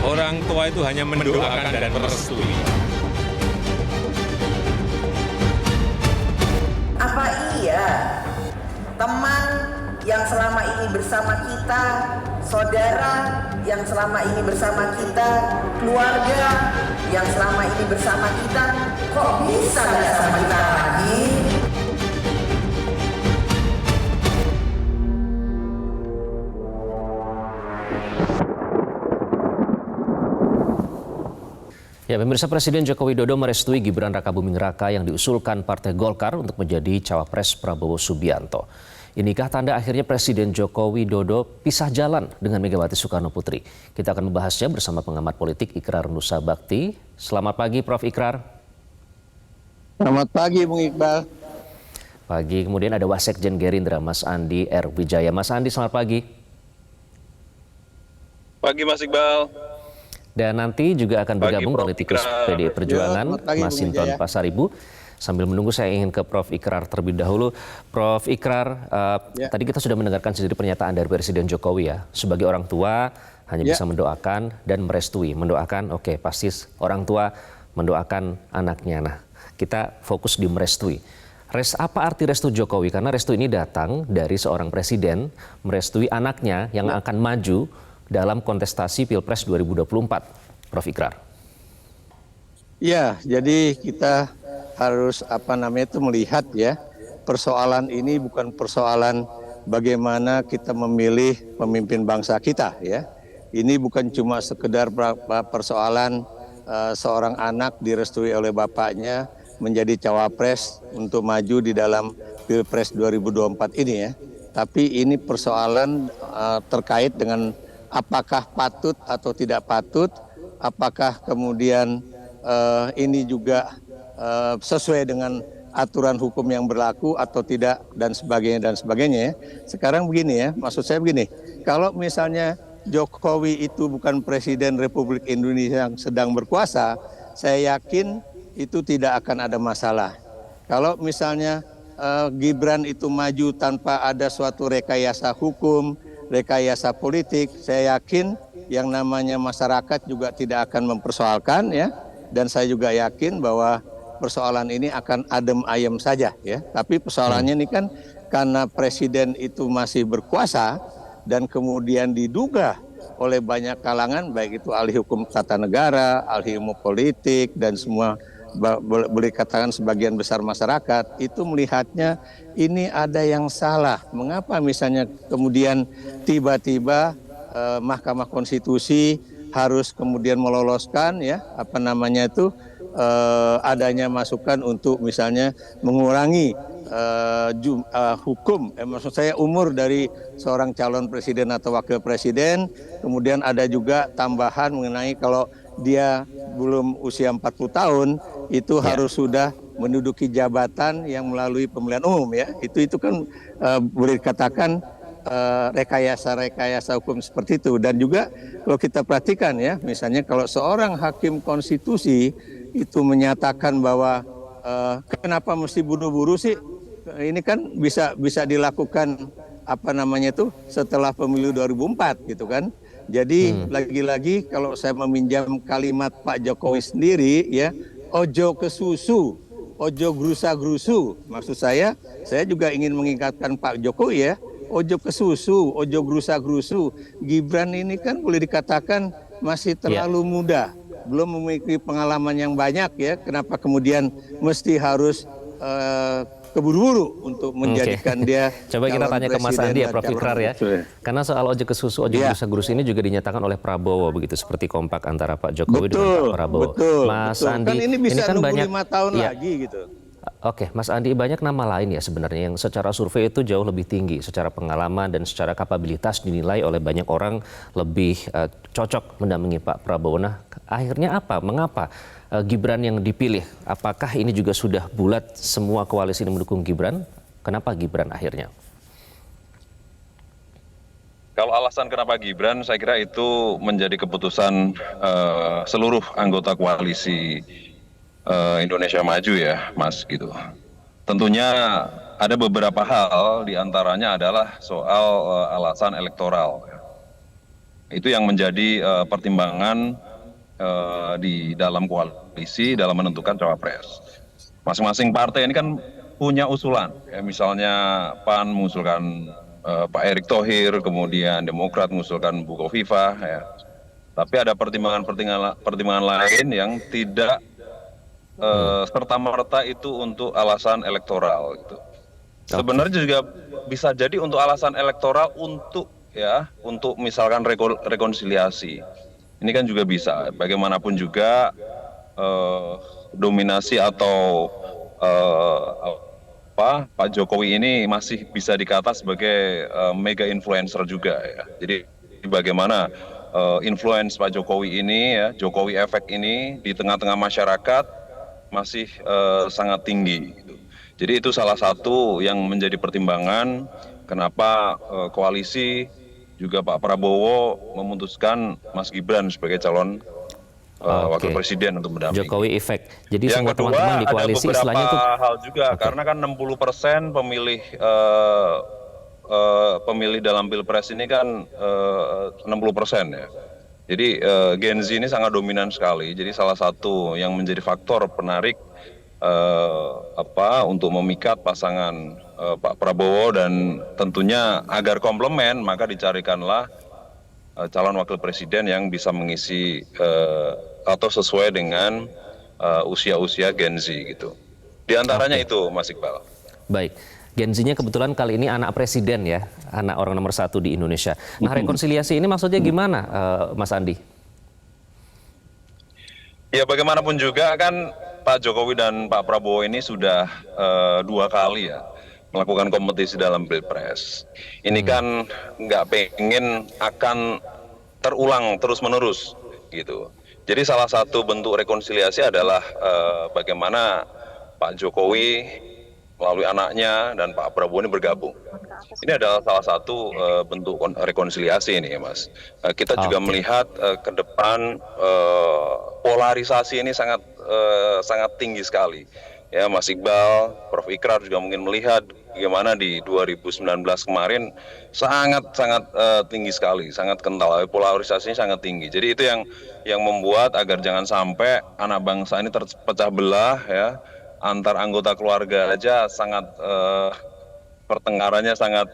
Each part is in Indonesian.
Orang tua itu hanya mendoakan dan merestui. Apa iya teman yang selama ini bersama kita, saudara yang selama ini bersama kita, keluarga yang selama ini bersama kita, kok bisa nggak sama kita lagi? Ya, pemirsa, Presiden Joko Widodo merestui Gibran Rakabuming Raka yang diusulkan Partai Golkar untuk menjadi cawapres Prabowo Subianto. Inikah tanda akhirnya Presiden Joko Widodo pisah jalan dengan Megawati Soekarno Putri? Kita akan membahasnya bersama pengamat politik Ikrar Nusa Bakti. Selamat pagi, Prof. Ikrar. Selamat pagi, Bung Iqbal. Pagi, kemudian ada Wasekjen Gerindra, Mas Andi R. Wijaya. Mas Andi, selamat pagi. Pagi, Mas Iqbal. Dan nanti juga akan bergabung politikus PDI Perjuangan, Mas Hinton Pasaribu. Sambil menunggu, saya ingin ke Prof. Ikrar terlebih dahulu. Prof. Ikrar, tadi kita sudah mendengarkan sendiri pernyataan dari Presiden Jokowi ya. Sebagai orang tua hanya bisa mendoakan dan merestui. Mendoakan, oke, pasti orang tua mendoakan anaknya. Nah, kita fokus di merestui. Apa arti restu Jokowi? Karena restu ini datang dari seorang presiden merestui anaknya yang akan maju dalam kontestasi Pilpres 2024, Prof. Ikrar. Ya, jadi kita harus melihat ya, persoalan ini bukan persoalan bagaimana kita memilih pemimpin bangsa kita ya. Ini bukan cuma sekedar persoalan seorang anak direstui oleh bapaknya menjadi cawapres untuk maju di dalam Pilpres 2024 ini ya. Tapi ini persoalan terkait dengan apakah patut atau tidak patut, apakah kemudian ini juga sesuai dengan aturan hukum yang berlaku atau tidak, dan sebagainya ya. Sekarang begini ya, maksud saya begini, kalau misalnya Jokowi itu bukan Presiden Republik Indonesia yang sedang berkuasa, saya yakin itu tidak akan ada masalah. Kalau misalnya Gibran itu maju tanpa ada suatu rekayasa hukum, rekayasa politik, saya yakin yang namanya masyarakat juga tidak akan mempersoalkan ya, dan saya juga yakin bahwa persoalan ini akan adem ayem saja ya. Tapi persoalannya ini kan karena presiden itu masih berkuasa dan kemudian diduga oleh banyak kalangan, baik itu ahli hukum tata negara, ahli ilmu politik, dan semua boleh katakan sebagian besar masyarakat itu melihatnya ini ada yang salah. Mengapa misalnya kemudian tiba-tiba Mahkamah Konstitusi harus kemudian meloloskan ya adanya masukan untuk misalnya mengurangi hukum, maksud saya umur dari seorang calon presiden atau wakil presiden. Kemudian ada juga tambahan mengenai kalau dia belum usia 40 tahun itu harus sudah menduduki jabatan yang melalui pemilihan umum ya. Itu kan boleh dikatakan rekayasa hukum seperti itu. Dan juga kalau kita perhatikan ya, misalnya kalau seorang hakim konstitusi itu menyatakan bahwa kenapa mesti buru-buru sih? Ini kan bisa dilakukan setelah pemilu 2004 gitu kan. Jadi lagi-lagi kalau saya meminjam kalimat Pak Jokowi sendiri ya, ojo ke susu, ojo grusa-grusu. Maksud saya juga ingin mengingatkan Pak Jokowi ya, ojo ke susu, ojo grusa-grusu. Gibran ini kan boleh dikatakan masih terlalu muda, belum memiliki pengalaman yang banyak ya. Kenapa kemudian mesti harus keburu-buru untuk menjadikan dia Coba kita tanya ke Mas Andi ya, Prof. Ikrar ya. Karena soal ojek ke susu, ojek grusa-grusu ini juga dinyatakan oleh Prabowo begitu, seperti kompak antara Pak Jokowi dengan Pak Prabowo. Mas Andi, kan ini bisa kan nunggu banyak 5 tahun lagi gitu. Oke, Mas Andi, banyak nama lain ya sebenarnya yang secara survei itu jauh lebih tinggi, secara pengalaman dan secara kapabilitas dinilai oleh banyak orang lebih cocok mendampingi Pak Prabowo. Nah, akhirnya apa? Mengapa Gibran yang dipilih? Apakah ini juga sudah bulat semua koalisi ini mendukung Gibran? Kenapa Gibran akhirnya? Kalau alasan kenapa Gibran, saya kira itu menjadi keputusan seluruh anggota koalisi Indonesia Maju ya, Mas gitu. tentunya ada beberapa hal, diantaranya adalah soal alasan elektoral. Itu yang menjadi pertimbangan di dalam koalisi dalam menentukan cawapres. Masing-masing partai ini kan punya usulan, ya, misalnya PAN mengusulkan Pak Erick Thohir, kemudian Demokrat mengusulkan Bu Khofifah, ya. Tapi ada pertimbangan lain yang tidak serta-merta itu untuk alasan elektoral. Gitu. Sebenarnya juga bisa jadi untuk alasan elektoral untuk misalkan rekonsiliasi. Ini kan juga bisa. Bagaimanapun juga dominasi atau Pak Jokowi ini masih bisa dikata sebagai mega influencer juga, ya. Jadi bagaimana influence Pak Jokowi ini, ya, Jokowi efek ini di tengah-tengah masyarakat masih sangat tinggi. Gitu. Jadi itu salah satu yang menjadi pertimbangan kenapa koalisi juga Pak Prabowo memutuskan Mas Gibran sebagai calon wakil presiden untuk mendampingi. Jokowi efek. Jadi yang semua kedua, teman-teman di koalisi ada istilahnya itu hal juga, karena kan 60% pemilih dalam Pilpres ini kan 60%, ya. Jadi Gen Z ini sangat dominan sekali. Jadi salah satu yang menjadi faktor penarik untuk memikat pasangan Pak Prabowo, dan tentunya agar komplement maka dicarikanlah calon wakil presiden yang bisa mengisi atau sesuai dengan usia-usia Gen Z gitu. Di antaranya itu, Mas Iqbal. baik. Gen Z-nya kebetulan kali ini anak presiden, ya, anak orang nomor 1 di Indonesia. Nah, rekonsiliasi ini maksudnya gimana, Mas Andi? Ya, bagaimanapun juga kan Pak Jokowi dan Pak Prabowo ini sudah 2 kali, ya, melakukan kompetisi dalam Pilpres. Ini kan nggak pengen akan terulang terus-menerus gitu. Jadi salah satu bentuk rekonsiliasi adalah bagaimana Pak Jokowi melalui anaknya dan Pak Prabowo ini bergabung. Ini adalah salah satu bentuk rekonsiliasi ini, ya, Mas. Kita juga melihat ke depan polarisasi ini sangat tinggi sekali. Ya, Mas Iqbal, Prof. Ikrar juga mungkin melihat bagaimana di 2019 kemarin sangat tinggi sekali, sangat kental, polarisasinya sangat tinggi. Jadi itu yang membuat agar jangan sampai anak bangsa ini terpecah belah, ya, antar anggota keluarga aja sangat pertengkarannya sangat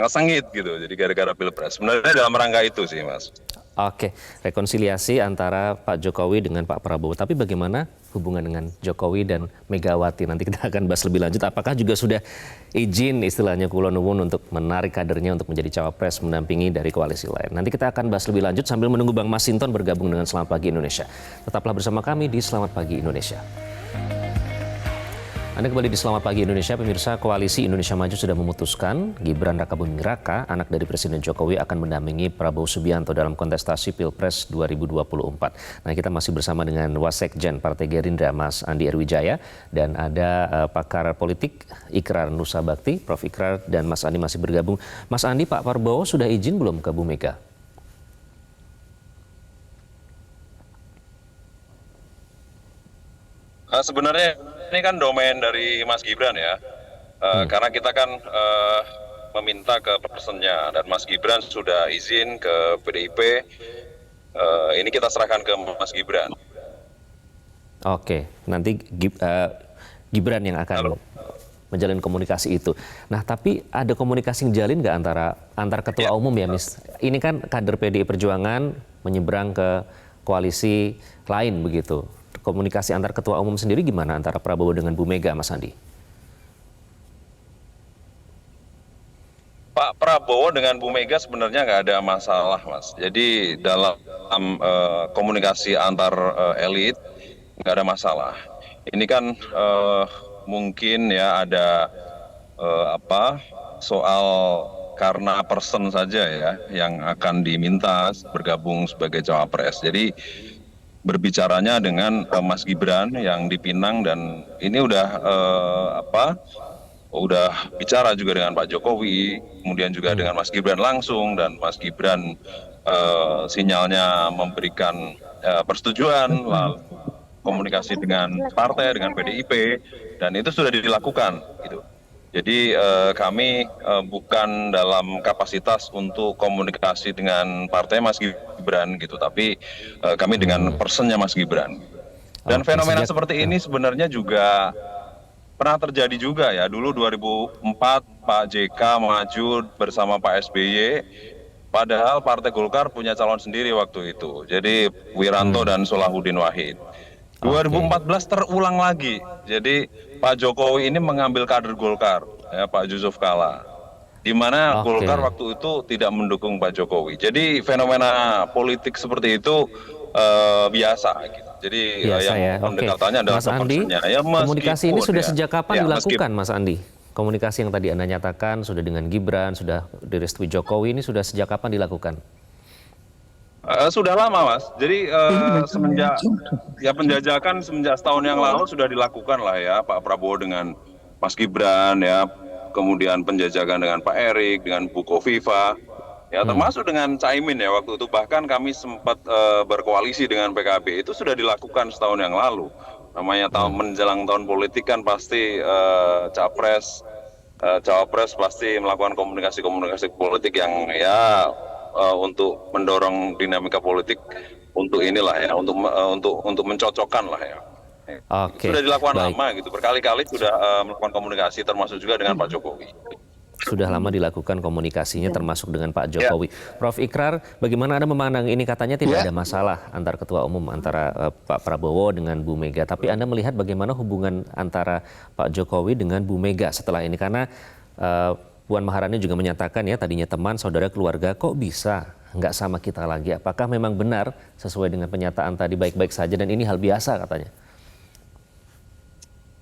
sengit gitu. Jadi gara-gara Pilpres. Sebenarnya dalam rangka itu sih, Mas. Oke, rekonsiliasi antara Pak Jokowi dengan Pak Prabowo. Tapi bagaimana hubungan dengan Jokowi dan Megawati? Nanti kita akan bahas lebih lanjut. Apakah juga sudah izin istilahnya Kulon Nuwun untuk menarik kadernya untuk menjadi cawapres mendampingi dari koalisi lain? Nanti kita akan bahas lebih lanjut sambil menunggu Bang Masinton bergabung dengan Selamat Pagi Indonesia. Tetaplah bersama kami di Selamat Pagi Indonesia. Anda kembali di Selamat Pagi Indonesia. Pemirsa, Koalisi Indonesia Maju sudah memutuskan Gibran Rakabuming Raka, anak dari Presiden Jokowi, akan mendampingi Prabowo Subianto dalam kontestasi Pilpres 2024. Nah, kita masih bersama dengan Wasekjen Partai Gerindra, Mas Andi Erwijaya, dan ada pakar politik Ikrar Nusa Bakti, Prof. Ikrar, dan Mas Andi masih bergabung. Mas Andi, Pak Prabowo sudah izin belum ke Bu Mega? Sebenarnya ini kan domain dari Mas Gibran, ya, karena kita kan meminta ke personnya, dan Mas Gibran sudah izin ke PDIP. Ini kita serahkan ke Mas Gibran. Oke, nanti Gibran yang akan menjalin komunikasi itu. Nah, tapi ada komunikasi yang jalin nggak antar ketua umum, ya, Mis? Ini kan kader PDI Perjuangan menyeberang ke koalisi lain begitu. Komunikasi antar ketua umum sendiri gimana antara Prabowo dengan Bu Mega, Mas Andi? Pak Prabowo dengan Bu Mega sebenarnya nggak ada masalah, Mas. Jadi dalam komunikasi antar elit nggak ada masalah. Ini kan mungkin, ya, ada soal karena person saja, ya, yang akan diminta bergabung sebagai cawapres. Jadi berbicaranya dengan Mas Gibran yang di Pinang, dan ini udah bicara juga dengan Pak Jokowi, kemudian juga dengan Mas Gibran langsung, dan Mas Gibran sinyalnya memberikan persetujuan. komunikasi dengan partai, dengan PDIP, dan itu sudah dilakukan gitu. Jadi kami bukan dalam kapasitas untuk komunikasi dengan partai Mas Gibran gitu, tapi kami dengan personnya Mas Gibran. Dan fenomena seperti ini sebenarnya juga pernah terjadi juga ya. Dulu 2004 Pak JK maju bersama Pak SBY, padahal Partai Golkar punya calon sendiri waktu itu. Jadi Wiranto dan Solahuddin Wahid. 2014 terulang lagi. Jadi Pak Jokowi ini mengambil kader Golkar, ya, Pak Yusuf Kalla, di mana Golkar waktu itu tidak mendukung Pak Jokowi. Jadi fenomena politik seperti itu biasa gitu. Jadi yang pendekatannya adalah Mas Andi, ya, komunikasi ini sudah sejak kapan dilakukan, Mas Andi? Komunikasi yang tadi Anda nyatakan sudah dengan Gibran, sudah direstui Jokowi, ini sudah sejak kapan dilakukan? Sudah lama, Mas. Jadi semenjak ya penjajakan semenjak setahun yang lalu sudah dilakukan lah ya, Pak Prabowo dengan Mas Gibran ya, kemudian penjajakan dengan Pak Erik, dengan Bu Kofifa, ya termasuk dengan Caimin ya waktu itu, bahkan kami sempat berkoalisi dengan PKB, itu sudah dilakukan setahun yang lalu. Namanya menjelang tahun politik kan pasti cawapres pasti melakukan komunikasi politik yang ya untuk mendorong dinamika politik untuk inilah ya, untuk mencocokkan lah ya. Sudah dilakukan lama gitu, berkali-kali sudah melakukan komunikasi termasuk juga dengan Pak Jokowi. Sudah lama dilakukan komunikasinya termasuk dengan Pak Jokowi. Prof. Ikrar, bagaimana Anda memandang ini? Katanya tidak ada masalah antar ketua umum, antara Pak Prabowo dengan Bu Mega. Tapi Anda melihat bagaimana hubungan antara Pak Jokowi dengan Bu Mega setelah ini? Karena Puan Maharani juga menyatakan ya, tadinya teman, saudara, keluarga, kok bisa nggak sama kita lagi? Apakah memang benar sesuai dengan pernyataan tadi baik-baik saja dan ini hal biasa katanya?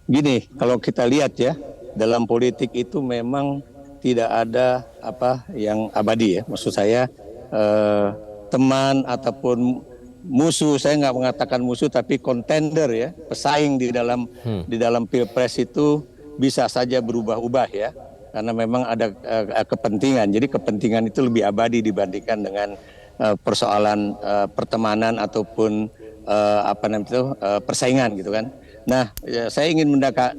Gini, kalau kita lihat ya, dalam politik itu memang tidak ada apa yang abadi ya. Maksud saya teman ataupun musuh, saya nggak mengatakan musuh tapi kontender ya, pesaing di dalam pilpres itu bisa saja berubah-ubah ya. Karena memang ada kepentingan. Jadi kepentingan itu lebih abadi dibandingkan dengan persoalan pertemanan ataupun persaingan gitu kan. Nah, saya ingin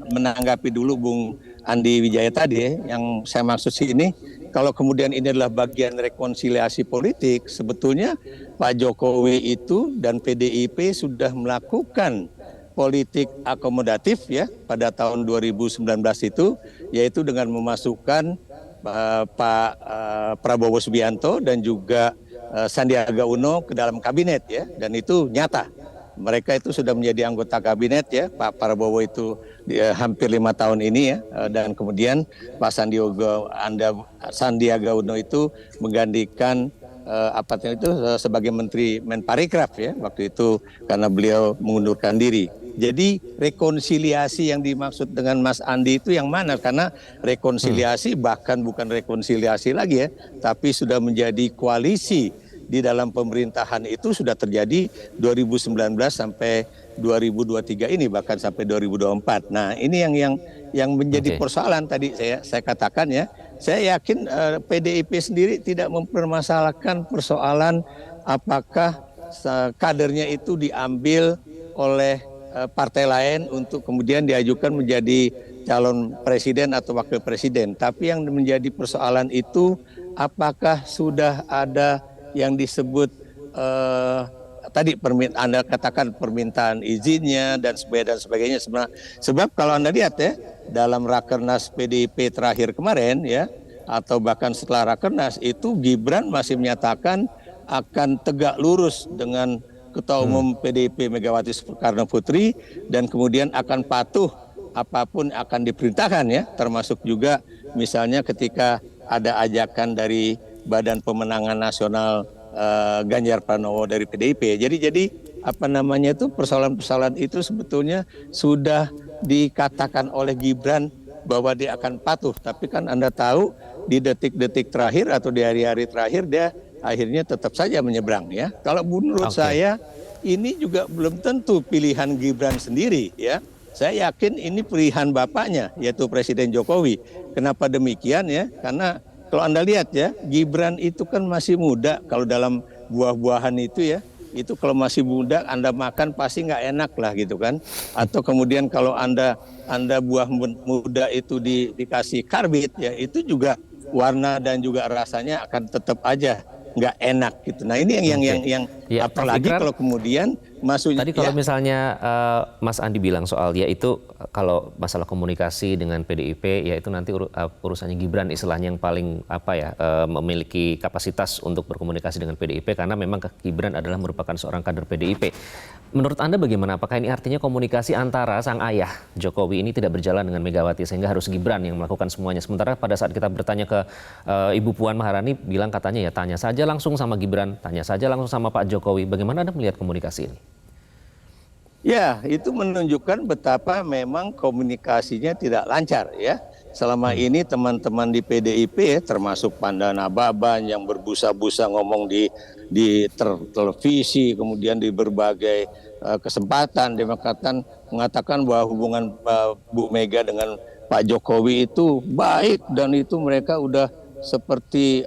menanggapi dulu Bung Andi Wijaya tadi ya, yang saya maksud sini, kalau kemudian ini adalah bagian rekonsiliasi politik, sebetulnya Pak Jokowi itu dan PDIP sudah melakukan politik akomodatif ya pada tahun 2019 itu, yaitu dengan memasukkan Pak Prabowo Subianto dan juga Sandiaga Uno ke dalam kabinet ya, dan itu nyata. Mereka itu sudah menjadi anggota kabinet ya. Pak Prabowo itu hampir 5 tahun ini ya, dan kemudian Pak Sandiaga Uno itu menggantikan sebagai Menteri Menparekraf ya waktu itu karena beliau mengundurkan diri. Jadi rekonsiliasi yang dimaksud dengan Mas Andi itu yang mana? Karena rekonsiliasi bahkan bukan rekonsiliasi lagi ya, tapi sudah menjadi koalisi di dalam pemerintahan itu sudah terjadi 2019 sampai 2023 ini, bahkan sampai 2024. Nah, ini yang menjadi persoalan tadi saya katakan ya. Saya yakin PDIP sendiri tidak mempermasalahkan persoalan apakah kadernya itu diambil oleh partai lain untuk kemudian diajukan menjadi calon presiden atau wakil presiden. Tapi yang menjadi persoalan itu apakah sudah ada yang disebut tadi Anda katakan permintaan izinnya dan sebagainya. Sebab kalau Anda lihat ya, dalam Rakernas PDIP terakhir kemarin ya, atau bahkan setelah Rakernas itu Gibran masih menyatakan akan tegak lurus dengan Ketua Umum PDIP Megawati Soekarno Putri dan kemudian akan patuh apapun akan diperintahkan ya, termasuk juga misalnya ketika ada ajakan dari Badan Pemenangan Nasional Ganjar Pranowo dari PDIP. Jadi persoalan-persoalan itu sebetulnya sudah dikatakan oleh Gibran bahwa dia akan patuh, tapi kan Anda tahu di detik-detik terakhir atau di hari-hari terakhir dia akhirnya tetap saja menyeberang ya. Kalau menurut saya ini juga belum tentu pilihan Gibran sendiri ya. Saya yakin ini pilihan bapaknya yaitu Presiden Jokowi. Kenapa demikian ya? Karena kalau Anda lihat ya, Gibran itu kan masih muda kalau dalam buah-buahan itu ya. itu kalau masih muda Anda makan pasti nggak enak lah gitu kan. Atau kemudian kalau Anda buah muda itu dikasih karbit ya, itu juga warna dan juga rasanya akan tetap aja nggak enak gitu. Nah ini yang ya, apalagi kalau kemudian masuknya. Tadi kalau misalnya Mas Andi bilang soal ya itu kalau masalah komunikasi dengan PDIP ya itu nanti urusannya Gibran istilahnya yang paling memiliki kapasitas untuk berkomunikasi dengan PDIP karena memang Gibran adalah merupakan seorang kader PDIP. Menurut Anda bagaimana? Apakah ini artinya komunikasi antara sang ayah Jokowi ini tidak berjalan dengan Megawati sehingga harus Gibran yang melakukan semuanya? Sementara pada saat kita bertanya ke Ibu Puan Maharani bilang katanya ya tanya saja langsung sama Gibran, tanya saja langsung sama Pak Jokowi. Bagaimana Anda melihat komunikasi ini? Ya, itu menunjukkan betapa memang komunikasinya tidak lancar ya. Selama ini teman-teman di PDIP ya, termasuk Pandana Baban yang berbusa-busa ngomong di televisi, kemudian di berbagai kesempatan dia mengatakan bahwa hubungan Bu Mega dengan Pak Jokowi itu baik dan itu mereka udah seperti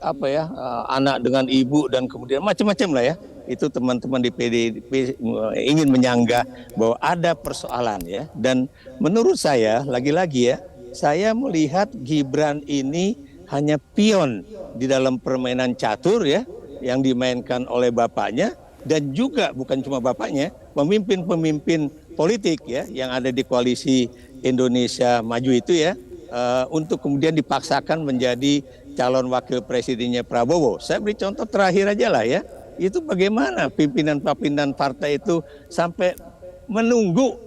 anak dengan ibu dan kemudian macam-macam lah ya. Itu teman-teman di PDIP ingin menyanggah bahwa ada persoalan ya. Dan menurut saya lagi-lagi ya, saya melihat Gibran ini hanya pion di dalam permainan catur ya yang dimainkan oleh bapaknya dan juga bukan cuma bapaknya, pemimpin-pemimpin politik ya yang ada di koalisi Indonesia Maju itu ya untuk kemudian dipaksakan menjadi calon wakil presidennya Prabowo. Saya beri contoh terakhir aja lah ya. Itu bagaimana pimpinan-pimpinan partai itu sampai menunggu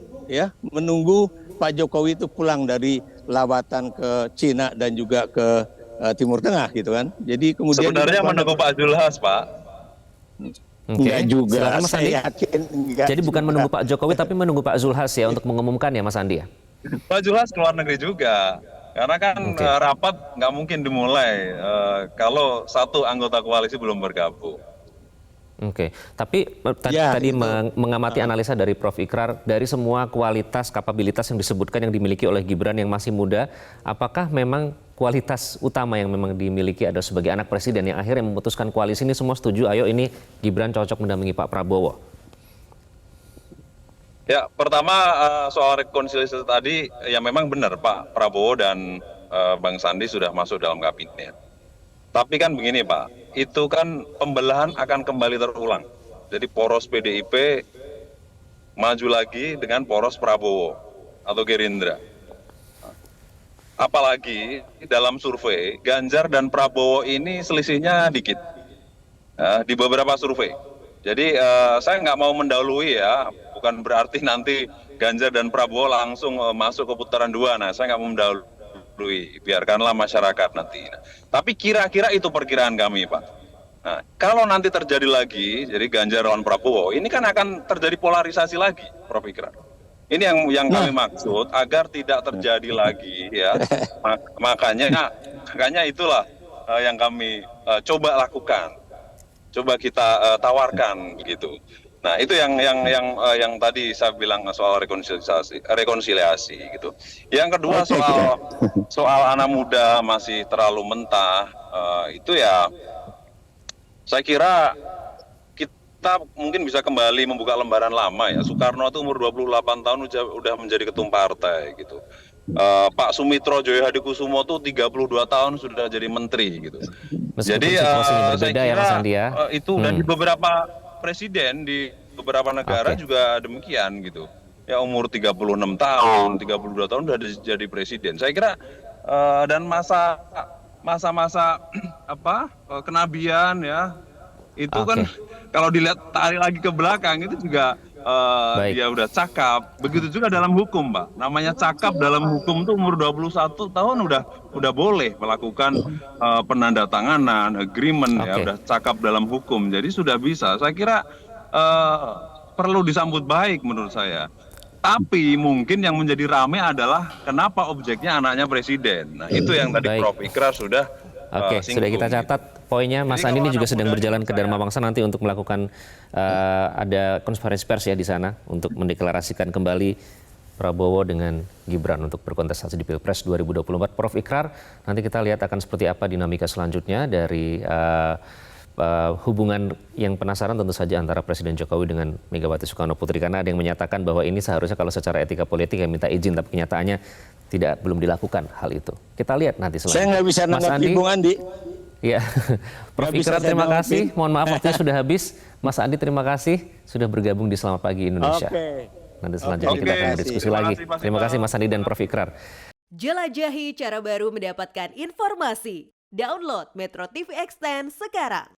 Pak Jokowi itu pulang dari lawatan ke Cina dan juga ke Timur Tengah gitu kan. Jadi kemudian sebenarnya menunggu Pak Zulhas, Pak. Enggak juga. Silakan, Mas Andi. Saya yakin enggak. Jadi bukan menunggu Pak Jokowi tapi menunggu Pak Zulhas ya untuk mengumumkan ya Mas Andi ya. Pak Zulhas keluar negeri juga. Karena kan rapat nggak mungkin dimulai kalau satu anggota koalisi belum bergabung. Oke, tapi tadi mengamati analisa dari Prof. Ikrar, dari semua kualitas, kapabilitas yang disebutkan yang dimiliki oleh Gibran yang masih muda, apakah memang kualitas utama yang memang dimiliki adalah sebagai anak presiden yang akhirnya memutuskan koalisi ini semua setuju, ayo ini Gibran cocok mendampingi Pak Prabowo? Ya, pertama soal rekonsiliasi tadi, ya memang benar Pak Prabowo dan Bang Sandi sudah masuk dalam kabinet. Tapi kan begini Pak, itu kan pembelahan akan kembali terulang. Jadi poros PDIP maju lagi dengan poros Prabowo atau Gerindra. Apalagi dalam survei, Ganjar dan Prabowo ini selisihnya dikit di beberapa survei. Jadi saya nggak mau mendahului ya, bukan berarti nanti Ganjar dan Prabowo langsung masuk ke putaran 2. Nah, saya nggak mau mendahului. Biarkanlah masyarakat nanti. Tapi kira-kira itu perkiraan kami, Pak. Nah, kalau nanti terjadi lagi, jadi Ganjar lawan Prabowo, ini kan akan terjadi polarisasi lagi, Prof. Ikrar. Ini yang kami maksud agar tidak terjadi lagi, ya. Makanya itulah yang kami coba lakukan, coba kita tawarkan, begitu. Nah, itu yang tadi saya bilang soal rekonsiliasi gitu. Yang kedua soal anak muda masih terlalu mentah, itu ya saya kira kita mungkin bisa kembali membuka lembaran lama ya. Soekarno itu umur 28 tahun udah menjadi ketum partai gitu. Pak Sumitro Joyohadikusumo tuh 32 tahun sudah jadi menteri gitu. Jadi saya kira ya, itu dan di beberapa presiden di beberapa negara juga demikian gitu. Ya umur 36 tahun, 32 tahun sudah jadi presiden. Saya kira dan masa-masa kenabian ya itu kan kalau dilihat tarik lagi ke belakang itu juga dia udah cakap. Begitu juga dalam hukum, Pak. Namanya cakap dalam hukum tuh umur 21 tahun udah boleh melakukan penandatanganan, agreement ya, udah cakap dalam hukum. Jadi sudah bisa. Saya kira perlu disambut baik menurut saya. Tapi mungkin yang menjadi rame adalah kenapa objeknya anaknya presiden. Nah, itu yang tadi Prof. Ikrar sudah sudah kita catat poinnya. Mas Andi ini juga sedang berjalan ke Dharma Wangsa nanti untuk melakukan ada konferensi pers ya di sana untuk mendeklarasikan kembali Prabowo dengan Gibran untuk berkontestasi di Pilpres 2024. Prof. Ikrar, nanti kita lihat akan seperti apa dinamika selanjutnya dari hubungan yang penasaran tentu saja antara Presiden Jokowi dengan Megawati Soekarno Putri, karena ada yang menyatakan bahwa ini seharusnya kalau secara etika politik yang minta izin, tapi kenyataannya belum dilakukan hal itu. Kita lihat nanti selanjutnya. Saya nggak bisa nanggapi Bung Andi. Ya, Prof. Ikrar terima kasih. Mohon maaf waktunya sudah habis. Mas Andi terima kasih sudah bergabung di Selamat Pagi Indonesia. Nanti selanjutnya kita akan berdiskusi lagi. Terima kasih Mas Andi dan Prof. Ikrar. Jelajahi cara baru mendapatkan informasi. Download Metro TV Extend sekarang.